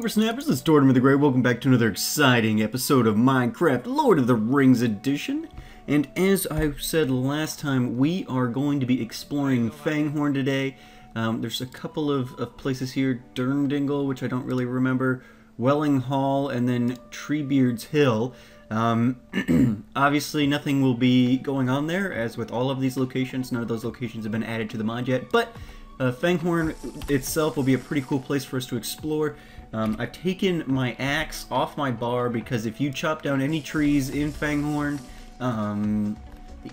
Whippersnappers, it's Tort the Great. Welcome back to another exciting episode of Minecraft Lord of the Rings Edition. And as I said last time, we are going to be exploring Fangorn today. There's a couple of places here, Durndingle, which I don't really remember, Welling Hall, and then Treebeard's Hill. Obviously nothing will be going on there, as with all of these locations. None of those locations have been added to the mod yet, but Fangorn itself will be a pretty cool place for us to explore. I've taken my axe off my bar because if you chop down any trees in Fangorn, the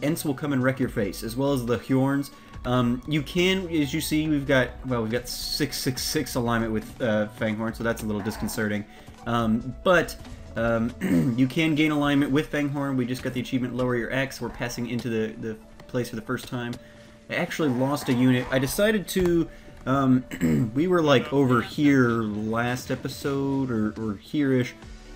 Ents will come and wreck your face, as well as the Hjorns. You can, as you see, we've got 666 alignment with Fangorn, so that's a little disconcerting. But you can gain alignment with Fangorn. We just got the achievement Lower Your Axe. We're passing into the place for the first time. I actually lost a unit. I decided to, we were like over here last episode, or here-ish.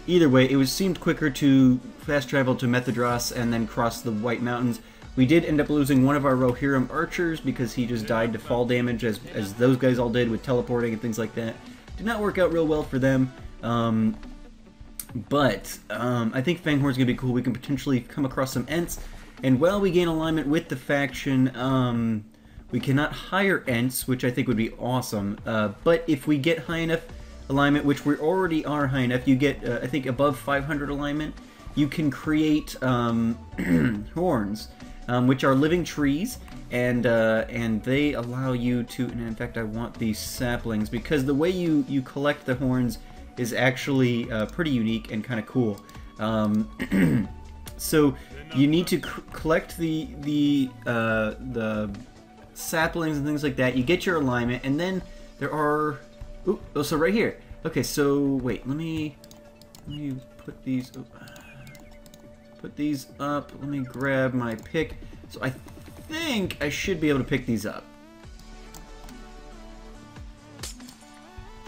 Either way, it seemed quicker to fast travel to Methadras and then cross the White Mountains. We did end up losing one of our Rohirrim archers because he just died to fall damage, as those guys all did with teleporting and things like that. Did not work out real well for them. But I think Fangorn's gonna be cool. We can potentially come across some Ents. And while we gain alignment with the faction, we cannot hire Ents, which I think would be awesome. But if we get high enough alignment, which we already are high enough, you get, I think, above 500 alignment, you can create horns, which are living trees, and they allow you to, and in fact I want these saplings, because the way you collect the horns is actually pretty unique and kind of cool. So you need to collect the saplings and things like that. You get your alignment, and then there are, oh, so right here. Okay, so wait, let me put these up. Let me grab my pick. So I think I should be able to pick these up.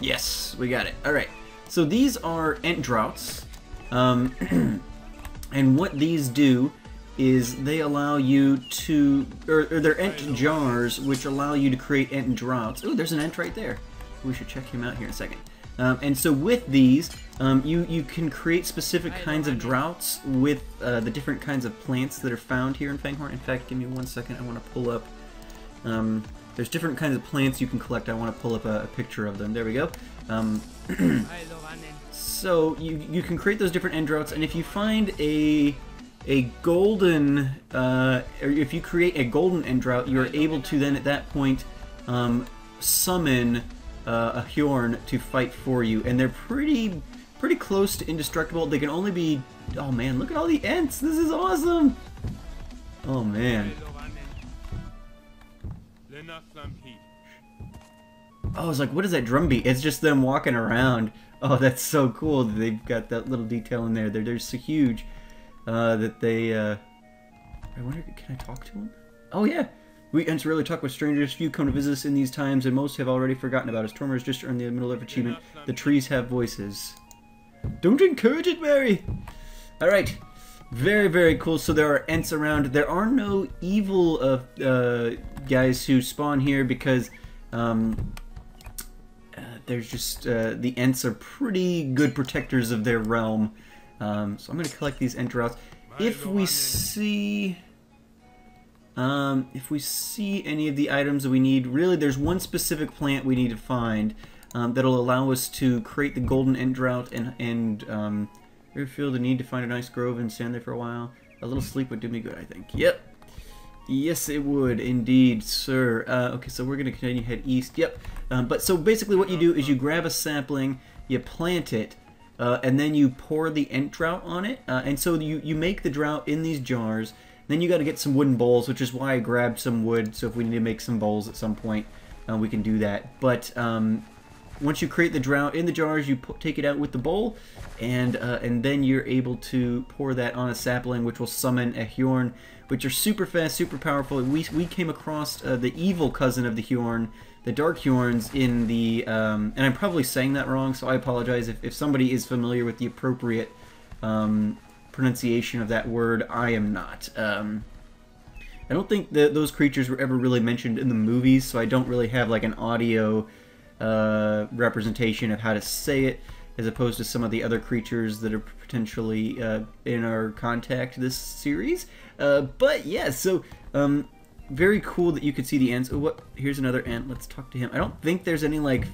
Yes, we got it. All right. So these are Ent droughts. And what these do is they allow you to, or they're Ent jars, which allow you to create Ent droughts. Ooh, there's an Ent right there. We should check him out here in a second. And so with these, you can create specific kinds of droughts with the different kinds of plants that are found here in Fangorn. In fact, give me 1 second. I want to pull up. There's different kinds of plants you can collect. I want to pull up a picture of them. There we go. So you can create those different Ent droughts, and if you find a golden, or if you create a golden Ent drought, you're able to then at that point summon a Hjorn to fight for you, and they're pretty close to indestructible. They can only be, oh man, look at all the Ents. This is awesome. Oh man. Oh, I was like, what is that drum beat? It's just them walking around. Oh, that's so cool. They've got that little detail in there. They're so huge that they. I wonder, can I talk to them? Oh yeah. We Ents rarely talk with strangers. Few come to visit us in these times, and most have already forgotten about us. Tormers just earned the middle of achievement. The trees have voices. Don't encourage it, Mary. All right. Very, very cool. So there are Ents around. There are no evil guys who spawn here because there's just the Ents are pretty good protectors of their realm. So I'm going to collect these Ent droughts. If we see any of the items that we need, really there's one specific plant we need to find that'll allow us to create the golden Ent drought, and ever feel the need to find a nice grove and stand there for a while? A little sleep would do me good, I think. Yep. Yes, it would indeed, sir. Okay, so we're going to continue head east. Yep. But so basically what you do is you grab a sapling, you plant it, and then you pour the Ent drought on it. And so you make the drought in these jars. Then you got to get some wooden bowls, which is why I grabbed some wood. So if we need to make some bowls at some point, we can do that. But once you create the drought in the jars, you take it out with the bowl, and then you're able to pour that on a sapling, which will summon a Hjorn, which are super fast, super powerful. We came across the evil cousin of the Hjorn, the Dark Hjorns, in the and I'm probably saying that wrong, so I apologize if somebody is familiar with the appropriate pronunciation of that word. I am not. I don't think that those creatures were ever really mentioned in the movies, so I don't really have like an audio representation of how to say it. as opposed to some of the other creatures that are potentially in our contact this series. But yeah, so very cool that you could see the Ents. Oh, what? Here's another Ent. Let's talk to him. I don't think there's any like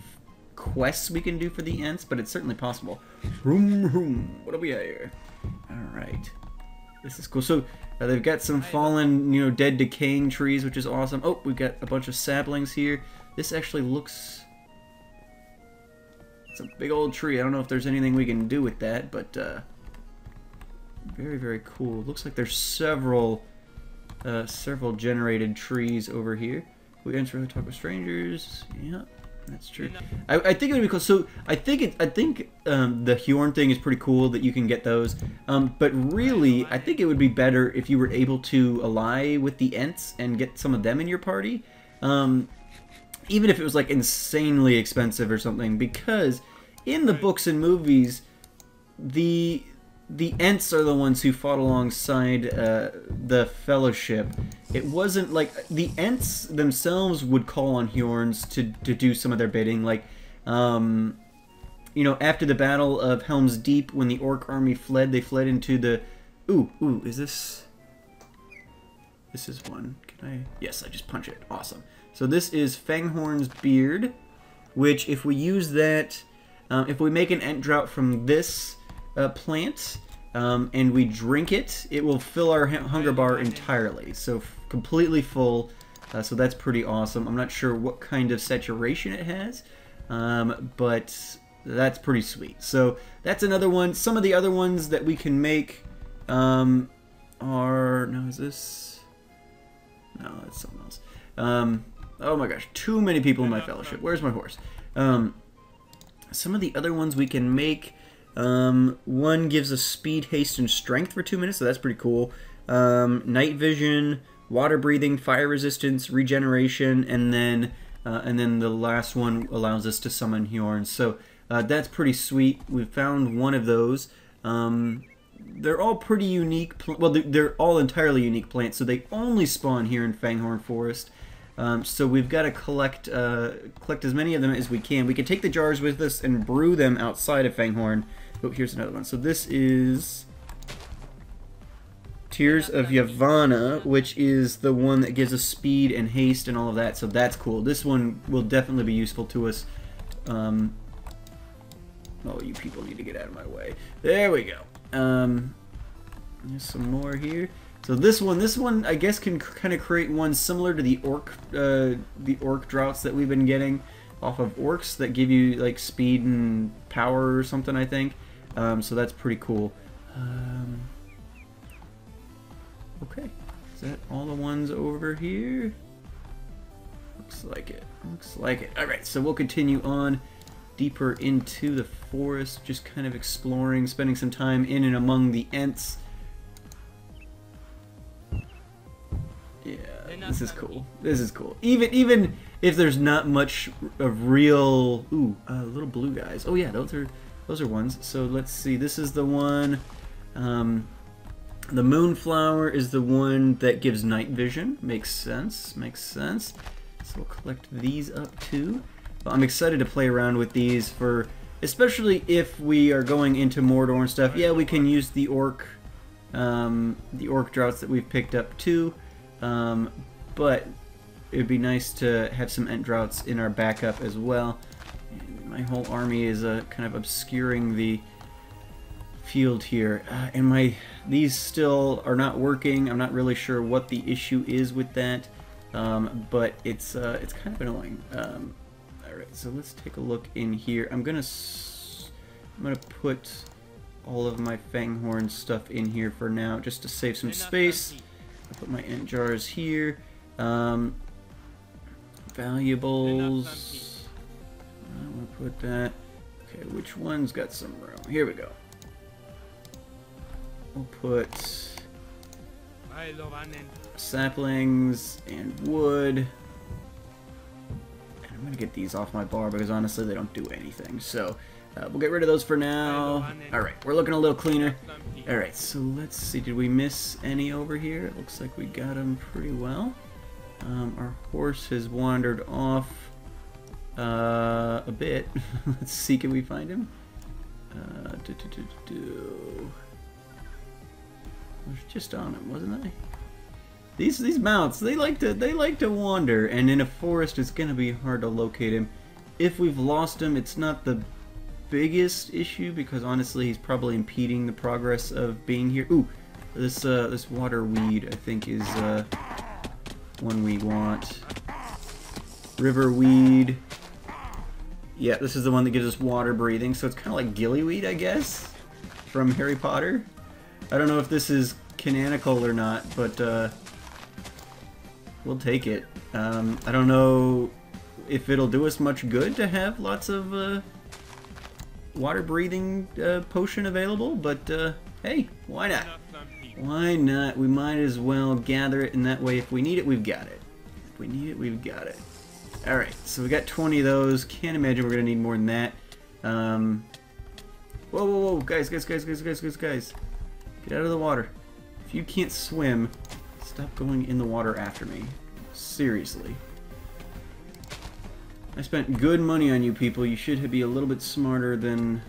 quests we can do for the Ents, but it's certainly possible. Vroom, vroom. What do we have here? All right, this is cool. So they've got some fallen, you know, dead, decaying trees, which is awesome. Oh, we've got a bunch of saplings here. This actually looks. It's a big old tree. I don't know if there's anything we can do with that, but very, very cool. Looks like there's several generated trees over here. We enter to talk with strangers. Yeah, that's true. I think it would be cool. So I think the Hjorn thing is pretty cool that you can get those. But really, I think it would be better if you were able to ally with the Ents and get some of them in your party. Even if it was like insanely expensive or something, because in the books and movies, the Ents are the ones who fought alongside the Fellowship. It wasn't like the Ents themselves would call on Hjorns to do some of their bidding. Like, you know, after the Battle of Helm's Deep, when the Orc army fled, they fled into the. Ooh, is this? This is one. Can I? Yes, I just punch it. Awesome. So this is Fangorn's beard, which if we use that, if we make an Ent drought from this plant and we drink it, it will fill our hunger bar entirely. So completely full. So that's pretty awesome. I'm not sure what kind of saturation it has, but that's pretty sweet. So that's another one. Some of the other ones that we can make are... No, is this... No, that's something else. Oh my gosh, too many people in my fellowship. Where's my horse? Some of the other ones we can make. One gives us speed, haste, and strength for 2 minutes, so that's pretty cool. Night vision, water breathing, fire resistance, regeneration, and then the last one allows us to summon Hjorns. So that's pretty sweet. We found one of those. They're all pretty unique. Well, they're all entirely unique plants, so they only spawn here in Fangorn Forest. So we've got to collect as many of them as we can. We can take the jars with us and brew them outside of Fangorn. Oh, here's another one. So this is Tears of Yavanna, which is the one that gives us speed and haste and all of that. So that's cool. This one will definitely be useful to us. Oh, you people need to get out of my way. There we go. There's some more here. So this one I guess can kind of create one similar to the orc droughts that we've been getting off of orcs that give you like speed and power or something, I think. So that's pretty cool. Okay, is that all the ones over here? Looks like it. Looks like it. All right, so we'll continue on deeper into the forest, just kind of exploring, spending some time in and among the Ents. Yeah, this is cool. This is cool. Even if there's not much of real... Ooh, little blue guys. Oh yeah, those are ones. So let's see. This is the one... the Moonflower is the one that gives night vision. Makes sense. Makes sense. So we'll collect these up too. I'm excited to play around with these for... Especially if we are going into Mordor and stuff. Yeah, we can use the orc droughts that we've picked up too. But it would be nice to have some Ent droughts in our backup as well. And my whole army is kind of obscuring the field here. And these still are not working. I'm not really sure what the issue is with that. But it's kind of annoying. Alright, so let's take a look in here. I'm gonna put all of my Fangorn stuff in here for now, just to save some space. I'll put my Ent jars here. Valuables. I'm gonna put that. Okay, which one's got some room? Here we go. We'll put saplings and wood. I'm gonna get these off my bar because honestly they don't do anything. So we'll get rid of those for now. Alright, we're looking a little cleaner. Alright, so let's see. Did we miss any over here? It looks like we got them pretty well. Our horse has wandered off a bit. Let's see, can we find him? I was just on him, wasn't I? These mounts, they like to wander, and in a forest it's gonna be hard to locate him. If we've lost him, it's not the biggest issue because honestly he's probably impeding the progress of being here. Ooh, this water weed I think is one we want. River weed. Yeah, this is the one that gives us water breathing, so it's kind of like gillyweed, I guess, from Harry Potter. I don't know if this is canonical or not, but we'll take it. I don't know if it'll do us much good to have lots of water breathing potion available, but hey, why not? Why not? We might as well gather it, and that way if we need it, we've got it. If we need it, we've got it. Alright, so we got 20 of those. Can't imagine we're going to need more than that. Whoa, whoa, whoa, guys. Get out of the water. If you can't swim, stop going in the water after me. Seriously. I spent good money on you people. You should be a little bit smarter than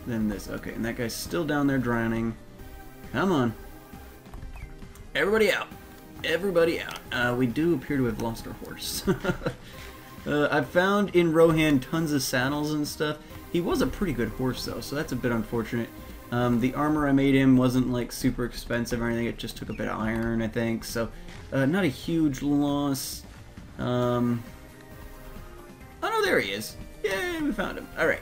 this. Okay, and that guy's still down there drowning. Come on. Everybody out. Everybody out. We do appear to have lost our horse. I've found in Rohan tons of saddles and stuff. He was a pretty good horse though, so that's a bit unfortunate. The armor I made him wasn't like super expensive or anything. It just took a bit of iron, I think. So not a huge loss. Oh no, there he is. Yay, we found him. Alright.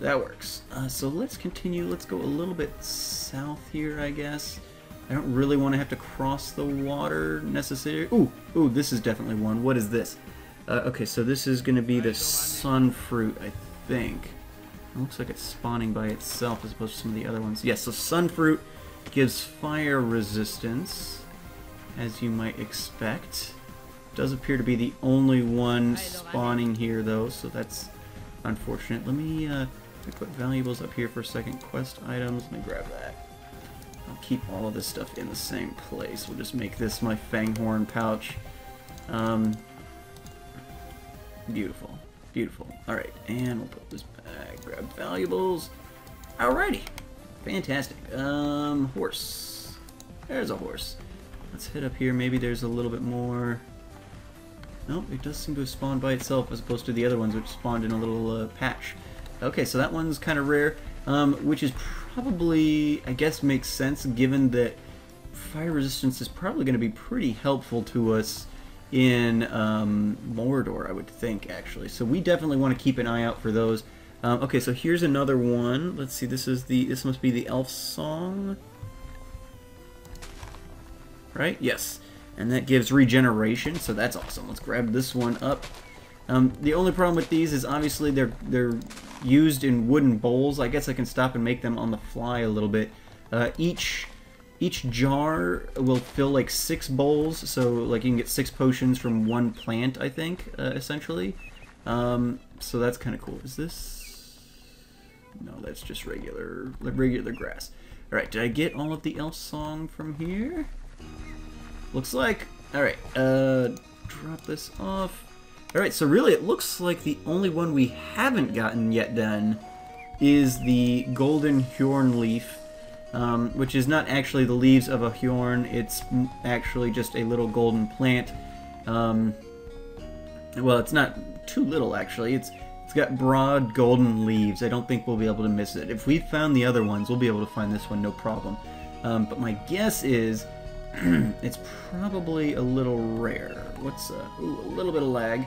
That works. So let's continue. Let's go a little bit south here, I guess. I don't really want to have to cross the water necessarily. Ooh, this is definitely one. What is this? Okay, so this is going to be the sun fruit, I think. It looks like it's spawning by itself as opposed to some of the other ones. Yes, so sun fruit gives fire resistance, as you might expect. Does appear to be the only one spawning here, though, so that's unfortunate. Let me put valuables up here for a second. Quest items. Let me grab that. I'll keep all of this stuff in the same place. We'll just make this my Fangorn pouch. Beautiful. Beautiful. Alright, and we'll put this back. Grab valuables. Alrighty. Fantastic. Horse. There's a horse. Let's hit up here. Maybe there's a little bit more. Nope, it does seem to have spawned by itself as opposed to the other ones which spawned in a little patch. Okay, so that one's kind of rare, which is probably, I guess, makes sense given that fire resistance is probably going to be pretty helpful to us in Mordor, I would think, actually. So we definitely want to keep an eye out for those. Okay, so here's another one. Let's see, this must be the elf song, right? Yes, and that gives regeneration, so that's awesome. Let's grab this one up. The only problem with these is obviously they're used in wooden bowls. I guess I can stop and make them on the fly a little bit. Each jar will fill like 6 bowls, so like you can get 6 potions from one plant, I think, essentially. So that's kind of cool. Is this? No, that's just regular grass. All right, did I get all of the elf song from here? Looks like. All right, drop this off. Alright, so really it looks like the only one we haven't gotten yet done is the golden Hjorn leaf, which is not actually the leaves of a Hjorn, it's actually just a little golden plant. Well, it's not too little actually, it's got broad golden leaves. I don't think we'll be able to miss it. If we found the other ones, we'll be able to find this one no problem. But my guess is it's probably a little rare. What's ooh, a little bit of lag.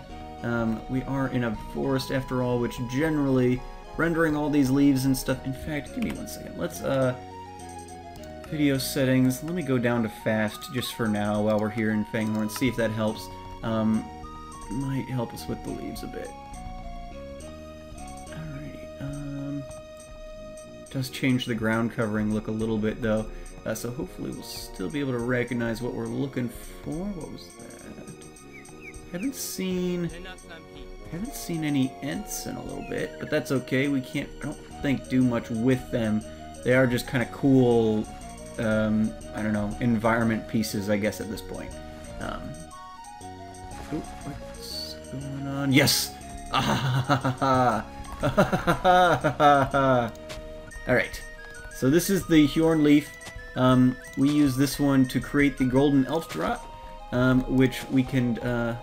We are in a forest after all, which generally rendering all these leaves and stuff. In fact, give me 1 second. Let's video settings. Let me go down to fast just for now while we're here in Fangorn. See if that helps. Might help us with the leaves a bit. Alrighty. Does change the ground covering look a little bit though. So hopefully we'll still be able to recognize what we're looking for. What was that? Haven't seen any Ents in a little bit, but that's okay. We can't, I don't think, do much with them. They are just kind of cool, I don't know, environment pieces, I guess, at this point. Ooh, what's going on? Yes! Ah, Alright, so this is the Hjorn Leaf. We use this one to create the Golden Elf Drop, which we can... oh,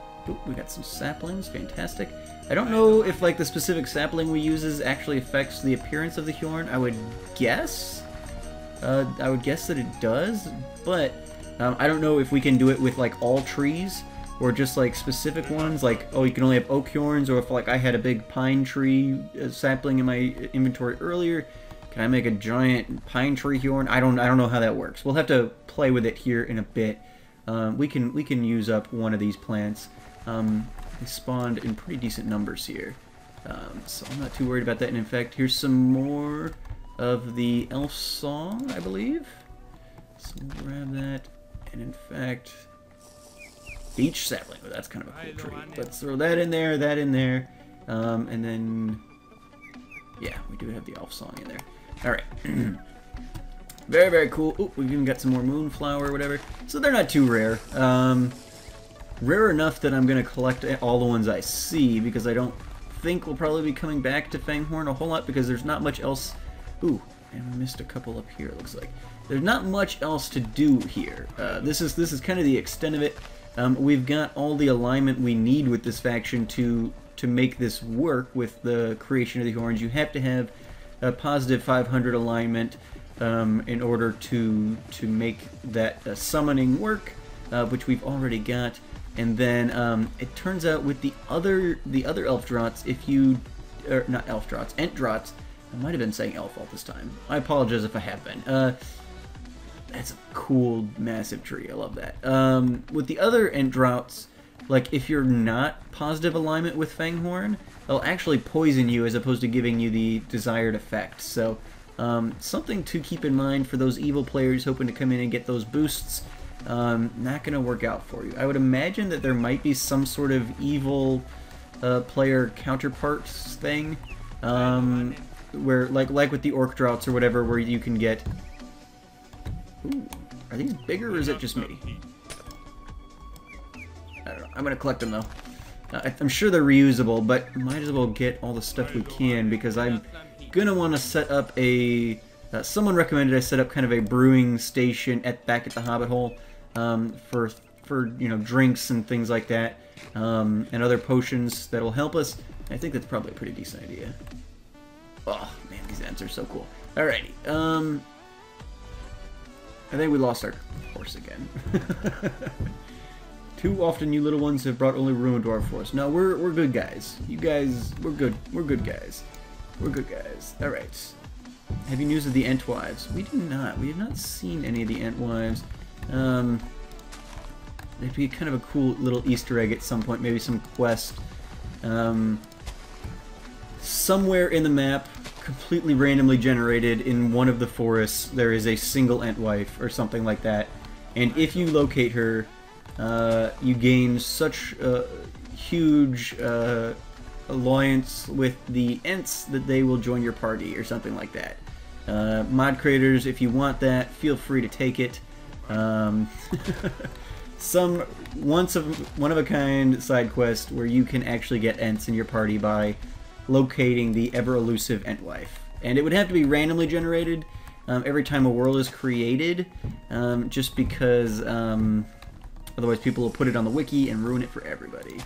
we got some saplings, fantastic. I don't know if like the specific sapling we use actually affects the appearance of the Hjorn. I would guess. I would guess that it does, but I don't know if we can do it with like all trees or just like specific ones. Like, oh, you can only have oak Hjorns, or if like I had a big pine tree sapling in my inventory earlier, can I make a giant pine tree Hjorn? I don't know how that works. We'll have to play with it here in a bit. We can use up one of these plants. They spawned in pretty decent numbers here, so I'm not too worried about that. And in fact, here's some more of the elf song, I believe. So we'll grab that, and in fact, beech sapling. Oh, that's kind of a cool tree. Let's throw that in there, and then yeah, we do have the elf song in there. All right. Very, very cool. Ooh, we've even got some more moonflower or whatever. So they're not too rare. Rare enough that I'm going to collect all the ones I see, because I don't think we'll probably be coming back to Fangorn a whole lot, because there's not much else. Ooh, and we missed a couple up here, it looks like. There's not much else to do here. This is kind of the extent of it. We've got all the alignment we need with this faction to make this work with the creation of the Hjorns. You have to have a positive 500 alignment in order to make that summoning work, which we've already got. And then it turns out with the other elf drots, if you, or not elf drots, ent drots, I might have been saying elf all this time. I apologize if I have been. That's a cool, massive tree. I love that. With the other ent drots, like if you're not positive alignment with Fangorn, they'll actually poison you as opposed to giving you the desired effect. So something to keep in mind for those evil players hoping to come in and get those boosts. Not going to work out for you. I would imagine that there might be some sort of evil player counterparts thing, where like with the orc droughts or whatever, where you can get. Ooh, are these bigger or is it just me? I don't know. I'm going to collect them though. I'm sure they're reusable, but might as well get all the stuff we can, because I'm going to want to set up a. Someone recommended I set up kind of a brewing station back at the Hobbit Hole. For you know, drinks and things like that, and other potions that'll help us. I think that's probably a pretty decent idea. Oh man, these ants are so cool. Alrighty, I think we lost our horse again. Too often you little ones have brought only ruin to our forest. No, we're good guys. You guys, we're good. We're good guys. We're good guys. Alright. Have you news of the Entwives? We do not. We have not seen any of the Entwives. It'd be kind of a cool little Easter egg at some point, maybe some quest. Somewhere in the map, completely randomly generated in one of the forests, there is a single Entwife or something like that. And if you locate her, you gain such a huge alliance with the Ents that they will join your party or something like that. Mod creators, if you want that, feel free to take it. Some one of a kind side quest where you can actually get Ents in your party by locating the ever elusive Entwife, and it would have to be randomly generated every time a world is created, just because otherwise people will put it on the wiki and ruin it for everybody.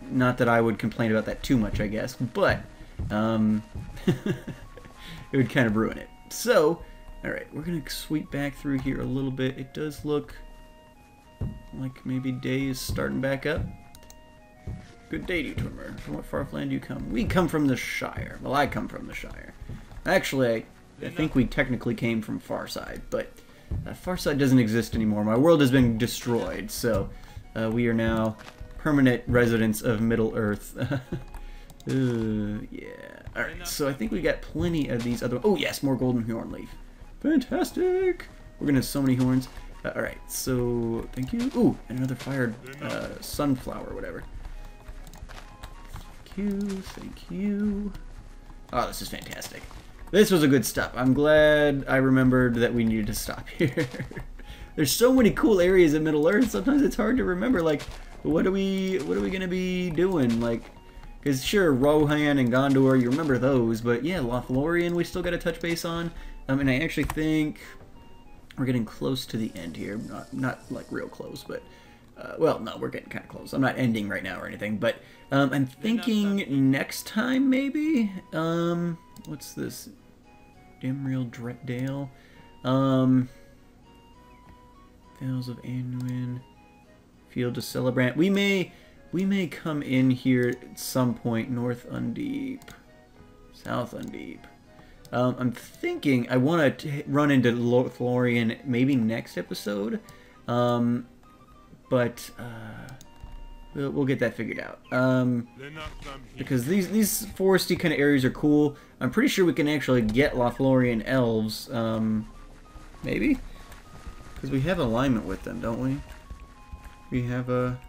Not that I would complain about that too much, I guess, but it would kind of ruin it. So, alright, we're going to sweep back through here a little bit. It does look like maybe day is starting back up. Good day to you, Twimmer. From what far off land do you come? We come from the Shire. Well, I come from the Shire. Actually, I think we technically came from Farside, but Farside doesn't exist anymore. My world has been destroyed, so we are now permanent residents of Middle-earth. Yeah. Alright, so I think we got plenty of these other... Oh, yes, more golden horn leaf. Fantastic! We're gonna have so many horns. Alright, so... Thank you. Ooh, and another fired sunflower, whatever. Thank you, thank you. Oh, this is fantastic. This was a good stop. I'm glad I remembered that we needed to stop here. There's so many cool areas in Middle-earth, sometimes it's hard to remember, like, what are we gonna be doing? Like, Because sure, Rohan and Gondor, you remember those, but yeah, Lothlorien we still got to touch base on. And I actually think we're getting close to the end here. Not like real close, but well, no, we're getting kind of close. I'm not ending right now or anything, but I'm thinking next time maybe. What's this? Dimreal Dale. Vales of Anduin. Field of Celebrant. We may come in here at some point. North Undeep. South Undeep. I'm thinking I want to run into Lothlorien maybe next episode. But we'll get that figured out. Because these foresty kind of areas are cool. I'm pretty sure we can actually get Lothlorien elves. Maybe? Because we have alignment with them, don't we? We have a...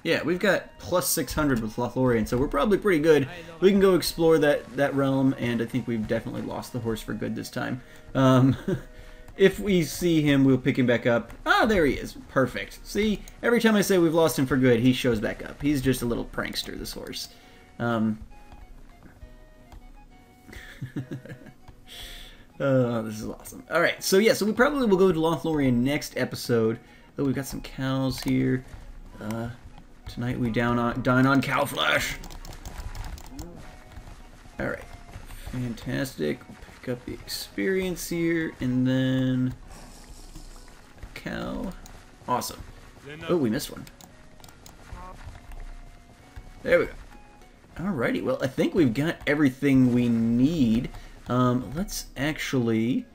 Yeah, we've got plus 600 with Lothlorien, so we're probably pretty good. We can go explore that realm, and I think we've definitely lost the horse for good this time. If we see him, we'll pick him back up. Ah, there he is. Perfect. See, every time I say we've lost him for good, he shows back up. He's just a little prankster, this horse. This is awesome. Alright, so yeah, so we probably will go to Lothlorien next episode. Oh, we've got some cows here. Tonight we dine on cow flesh. Alright. Fantastic. We'll pick up the experience here, and then... cow. Awesome. Oh, we missed one. There we go. Alrighty, well, I think we've got everything we need. Let's actually...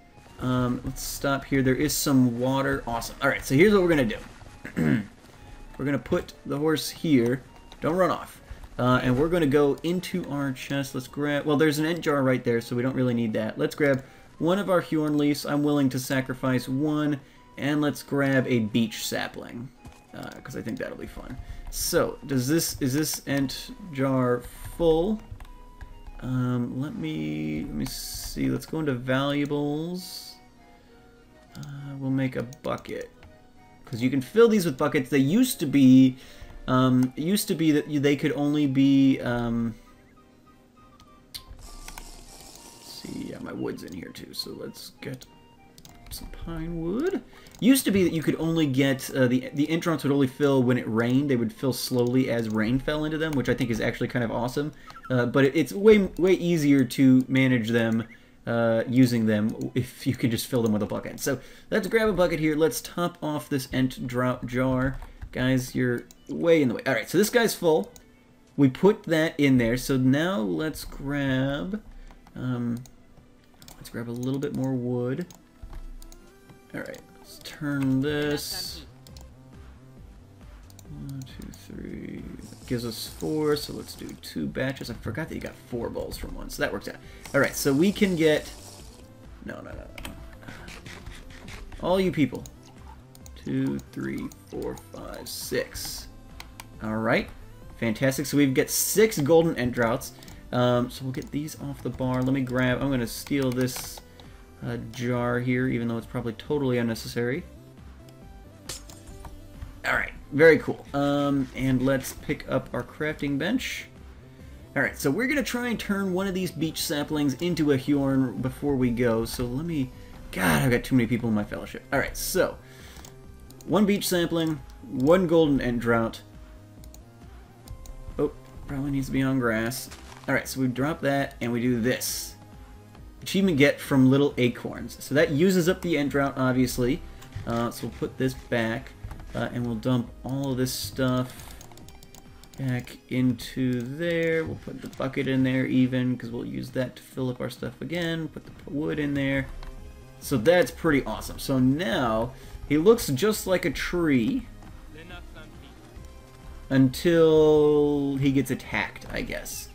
let's stop here. There is some water. Awesome. Alright, so here's what we're going to do. We're going to put the horse here. Don't run off. And we're going to go into our chest. Let's grab... Well, there's an ent jar right there, so we don't really need that. Let's grab one of our Hjorn leaves. I'm willing to sacrifice one. And let's grab a beech sapling. Because I think that'll be fun. So, is this ent jar full? Let me see. Let's go into valuables. We'll make a bucket. Because you can fill these with buckets. They used to be... that they could only be... let's see, yeah, my wood's in here too, so let's get some pine wood. Used to be that you could only get... the entrance would only fill when it rained. They would fill slowly as rain fell into them, which I think is actually kind of awesome. But it's way easier to manage them using them if you can just fill them with a bucket. So let's grab a bucket here. Let's top off this ent jar. Guys, you're way in the way. Alright, so this guy's full. We put that in there. So now let's grab a little bit more wood. Alright, let's turn this. 1, 2, 3. That gives us 4, so let's do 2 batches. I forgot that you got 4 bowls from one, so that works out. Alright, so we can get... No. All you people. 2, 3, 4, 5, 6. Alright. Fantastic. So we've got 6 golden ent droughts. So we'll get these off the bar. Let me grab... I'm going to steal this jar here, even though it's probably totally unnecessary. Alright. Very cool. And let's pick up our crafting bench. Alright, so we're going to try and turn one of these beech saplings into a Hjorn before we go. So let me... God, I've got too many people in my fellowship. Alright, so... 1 beech sapling, 1 golden ent drought. Oh, probably needs to be on grass. Alright, so we drop that, and we do this. Achievement get from little acorns. So that uses up the ent drought, obviously. So we'll put this back, and we'll dump all of this stuff back into there. We'll put the bucket in there even, because we'll use that to fill up our stuff again. Put the wood in there. So that's pretty awesome. So now... he looks just like a tree until he gets attacked, I guess.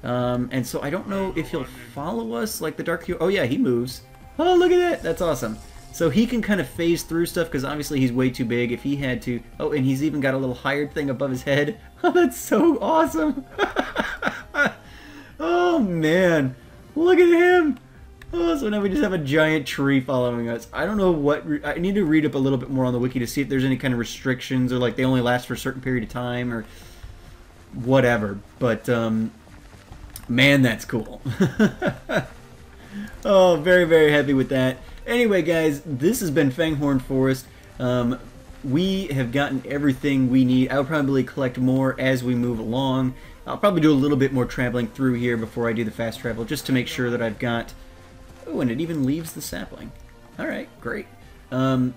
And so I don't know if he'll follow us like the Dark Hero. Oh yeah, he moves. Oh, look at that. That's awesome. So he can kind of phase through stuff because obviously he's way too big. If he had to... Oh, and he's even got a little hired thing above his head. Oh, that's so awesome. Oh, man. Look at him. Oh, so now we just have a giant tree following us. I don't know what... I need to read up a little bit more on the wiki to see if there's any kind of restrictions or like they only last for a certain period of time or... whatever. But, man, that's cool. Oh, very, very happy with that. Anyway, guys, this has been Fangorn Forest. We have gotten everything we need. I'll probably collect more as we move along. I'll probably do a little bit more traveling through here before I do the fast travel, just to make sure that I've got... Oh, and it even leaves the sapling. Alright, great. And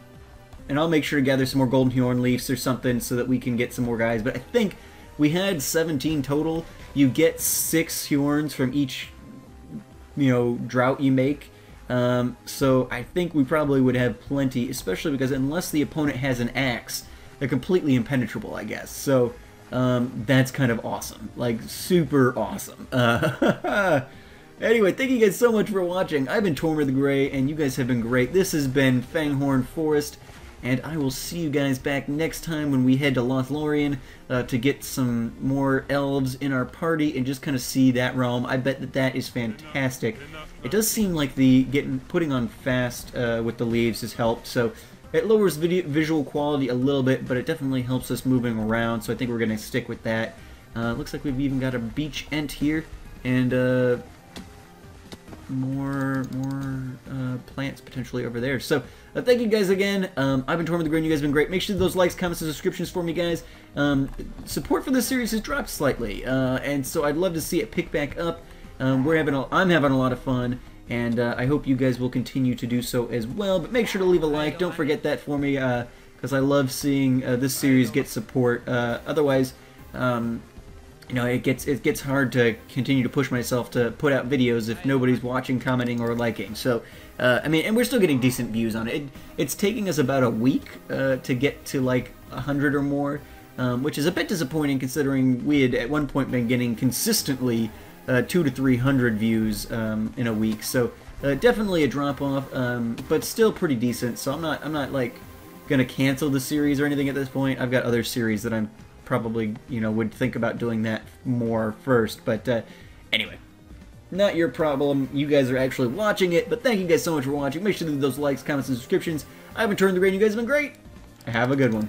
I'll make sure to gather some more golden horn leaves or something so that we can get some more guys. But I think we had 17 total. You get 6 horns from each, drought you make. So I think we probably would have plenty, especially because unless the opponent has an axe, they're completely impenetrable, I guess. So that's kind of awesome. Like, super awesome. Anyway, thank you guys so much for watching. I've been Tormer the Grey, and you guys have been great. This has been Fangorn Forest, and I will see you guys back next time when we head to Lothlorien to get some more elves in our party and just kind of see that realm. I bet that that is fantastic. It does seem like the putting on fast with the leaves has helped, so it lowers visual quality a little bit, but it definitely helps us moving around, so I think we're going to stick with that. Looks like we've even got a beach ent here, and more plants potentially over there. So thank you guys again. I've been Torment the Green. You guys have been great. Make sure those likes, comments, and subscriptions for me, guys. Support for this series has dropped slightly, and so I'd love to see it pick back up. I'm having a lot of fun, and I hope you guys will continue to do so as well. But make sure to leave a like. Don't forget that for me, because I love seeing this series get support. Otherwise, it gets hard to continue to push myself to put out videos if nobody's watching, commenting, or liking. So, and we're still getting decent views on it. It's taking us about a week to get to like 100 or more, which is a bit disappointing considering we had at one point been getting consistently 200 to 300 views in a week. So definitely a drop off, but still pretty decent. So I'm not like gonna cancel the series or anything at this point. I've got other series that I'm probably, would think about doing that more first. But anyway, not your problem. You guys are actually watching it. But thank you guys so much for watching. Make sure to leave those likes, comments, and subscriptions. I've been Torment the Grey. You guys have been great. Have a good one.